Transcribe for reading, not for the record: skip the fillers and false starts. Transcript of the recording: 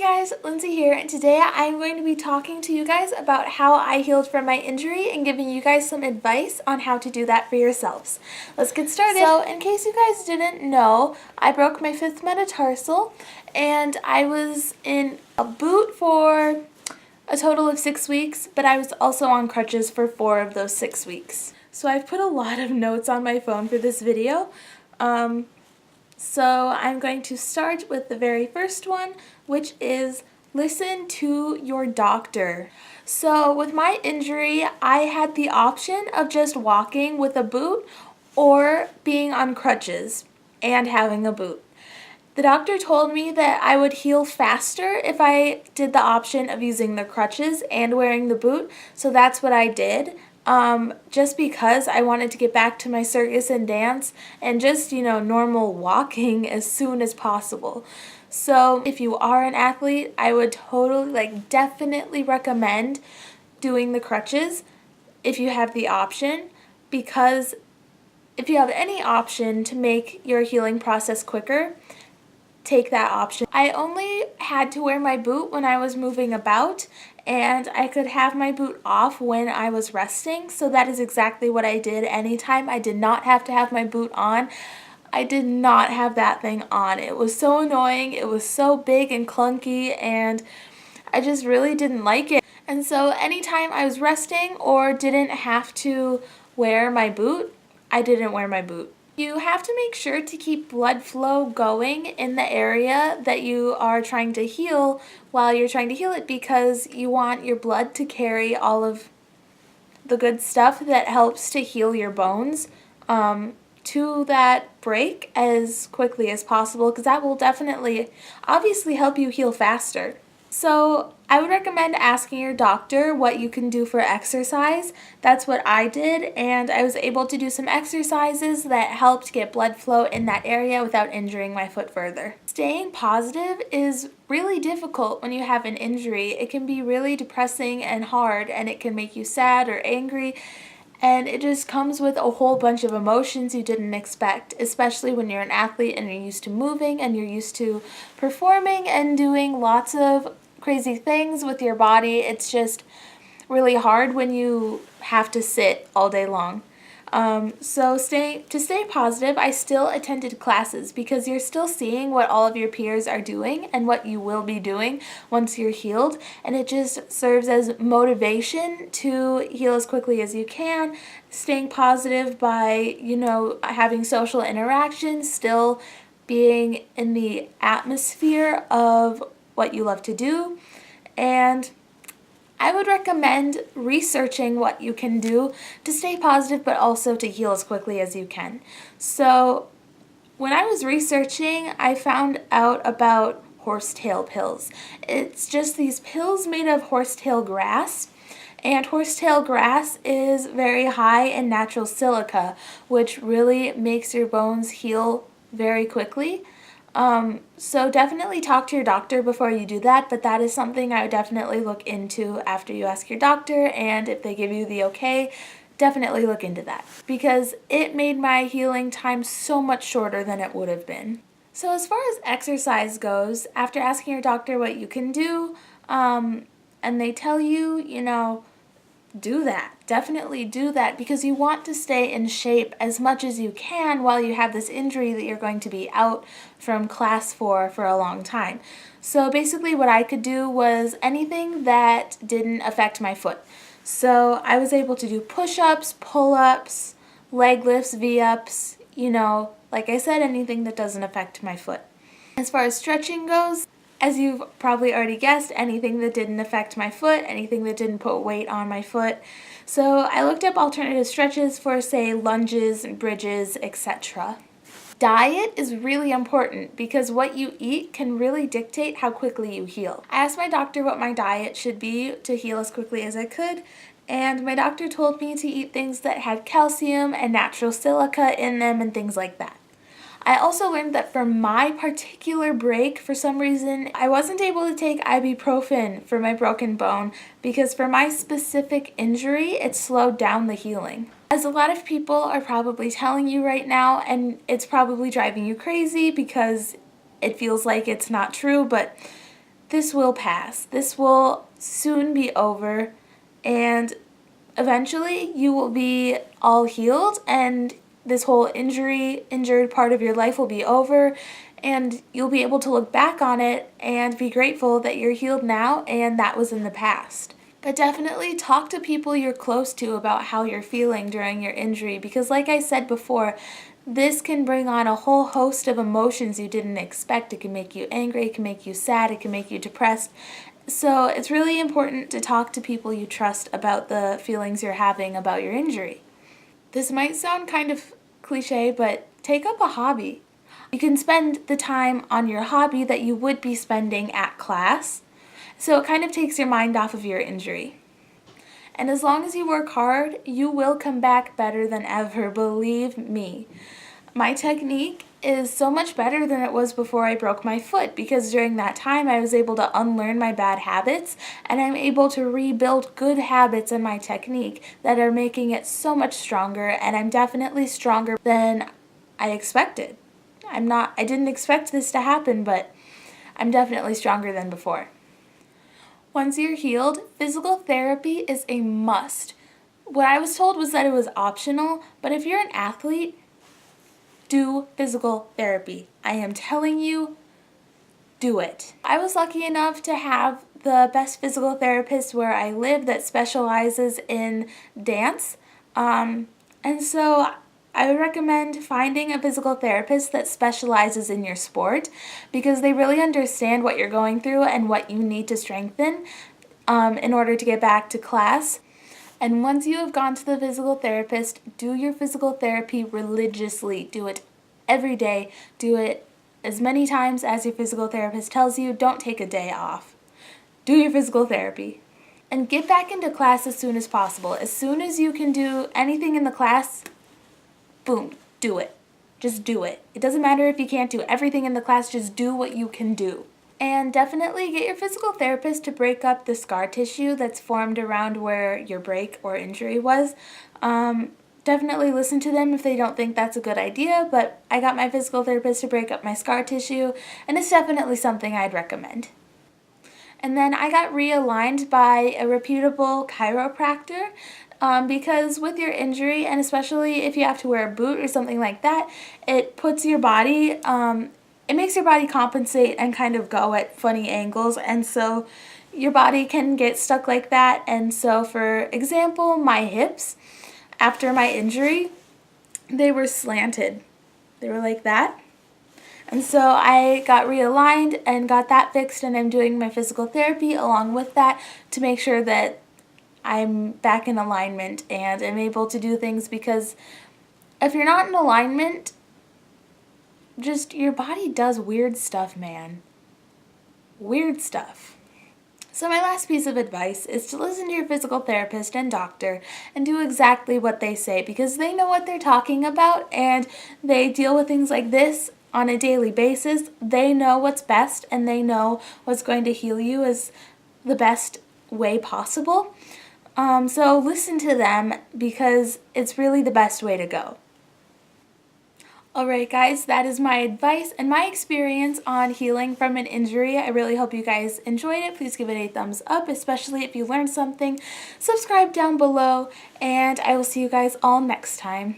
guys, Lindsay here, and today I'm going to be talking to you guys about how I healed from my injury and giving you guys some advice on how to do that for yourselves. Let's get started. So, in case you guys didn't know, I broke my 5th metatarsal and I was in a boot for a total of 6 weeks, but I was also on crutches for 4 of those 6 weeks. So I've put a lot of notes on my phone for this video. So I'm going to start with the very first one, which is listen to your doctor. So with my injury, I had the option of just walking with a boot or being on crutches and having a boot. The doctor told me that I would heal faster if I did the option of using the crutches and wearing the boot, so that's what I did. Just because I wanted to get back to my circus and dance and just, normal walking as soon as possible. So if you are an athlete, I would totally, definitely recommend doing the crutches if you have the option, because if you have any option to make your healing process quicker, take that option. I only had to wear my boot when I was moving about, and I could have my boot off when I was resting, so that is exactly what I did anytime. I did not have to have my boot on. I did not have that thing on. It was so annoying. It was so big and clunky, and I just really didn't like it. And so anytime I was resting or didn't have to wear my boot, I didn't wear my boot. You have to make sure to keep blood flow going in the area that you are trying to heal while you're trying to heal it, because you want your blood to carry all of the good stuff that helps to heal your bones to that break as quickly as possible, because that will definitely, obviously, help you heal faster. So I would recommend asking your doctor what you can do for exercise. That's what I did, and I was able to do some exercises that helped get blood flow in that area without injuring my foot further. Staying positive is really difficult when you have an injury. It can be really depressing and hard, and it can make you sad or angry, and it just comes with a whole bunch of emotions you didn't expect, especially when you're an athlete and you're used to moving and you're used to performing and doing lots of crazy things with your body. It's just really hard when you have to sit all day long. So to stay positive, I still attended classes, because you're still seeing what all of your peers are doing and what you will be doing once you're healed, and it just serves as motivation to heal as quickly as you can, staying positive by, having social interactions, still being in the atmosphere of what you love to do. And I would recommend researching what you can do to stay positive, but also to heal as quickly as you can. So when I was researching, I found out about horsetail pills. It's just these pills made of horsetail grass, and horsetail grass is very high in natural silica, which really makes your bones heal very quickly. So definitely talk to your doctor before you do that, but that is something I would definitely look into after you ask your doctor, and if they give you the okay, definitely look into that, because it made my healing time so much shorter than it would have been. So as far as exercise goes, after asking your doctor what you can do, and they tell you, do that. Definitely do that, because you want to stay in shape as much as you can while you have this injury that you're going to be out from class for a long time. So basically what I could do was anything that didn't affect my foot. So I was able to do push-ups, pull-ups, leg lifts, V-ups, like I said, anything that doesn't affect my foot. As far as stretching goes, as you've probably already guessed, anything that didn't affect my foot, anything that didn't put weight on my foot. So I looked up alternative stretches for, say, lunges, bridges, etc. Diet is really important, because what you eat can really dictate how quickly you heal. I asked my doctor what my diet should be to heal as quickly as I could, and my doctor told me to eat things that had calcium and natural silica in them and things like that. I also learned that for my particular break, for some reason, I wasn't able to take ibuprofen for my broken bone, because for my specific injury, it slowed down the healing. As a lot of people are probably telling you right now, and it's probably driving you crazy because it feels like it's not true, but this will pass. This will soon be over, and eventually you will be all healed, and this whole injured part of your life will be over, and you'll be able to look back on it and be grateful that you're healed now and that was in the past. But definitely talk to people you're close to about how you're feeling during your injury, because like I said before, this can bring on a whole host of emotions you didn't expect. It can make you angry, it can make you sad, it can make you depressed. So it's really important to talk to people you trust about the feelings you're having about your injury. This might sound kind of cliche, but take up a hobby. You can spend the time on your hobby that you would be spending at class, so it kind of takes your mind off of your injury. And as long as you work hard, you will come back better than ever, believe me. My technique is so much better than it was before I broke my foot, because during that time I was able to unlearn my bad habits, and I'm able to rebuild good habits in my technique that are making it so much stronger, and I'm definitely stronger than I expected. I didn't expect this to happen, but I'm definitely stronger than before. Once you're healed, physical therapy is a must. What I was told was that it was optional, but if you're an athlete, do physical therapy. I am telling you, do it. I was lucky enough to have the best physical therapist where I live that specializes in dance. And so I would recommend finding a physical therapist that specializes in your sport, because they really understand what you're going through and what you need to strengthen in order to get back to class. And once you have gone to the physical therapist, do your physical therapy religiously. Do it every day. Do it as many times as your physical therapist tells you. Don't take a day off. Do your physical therapy. And get back into class as soon as possible. As soon as you can do anything in the class, boom, do it. Just do it. It doesn't matter if you can't do everything in the class, just do what you can do. And definitely get your physical therapist to break up the scar tissue that's formed around where your break or injury was. Definitely listen to them if they don't think that's a good idea, but I got my physical therapist to break up my scar tissue, and it's definitely something I'd recommend. And then I got realigned by a reputable chiropractor, because with your injury, and especially if you have to wear a boot or something like that, it puts your body, it makes your body compensate and kind of go at funny angles, and so your body can get stuck like that. And so, for example, my hips, after my injury, they were slanted. They were like that. And so I got realigned and got that fixed, and I'm doing my physical therapy along with that to make sure that I'm back in alignment and I'm able to do things, because if you're not in alignment, just your body does weird stuff, man. Weird stuff. So my last piece of advice is to listen to your physical therapist and doctor and do exactly what they say, because they know what they're talking about and they deal with things like this on a daily basis. They know what's best and they know what's going to heal you as the best way possible. So listen to them, because it's really the best way to go. Alright guys, that is my advice and my experience on healing from an injury. I really hope you guys enjoyed it. Please give it a thumbs up, especially if you learned something. Subscribe down below, and I will see you guys all next time.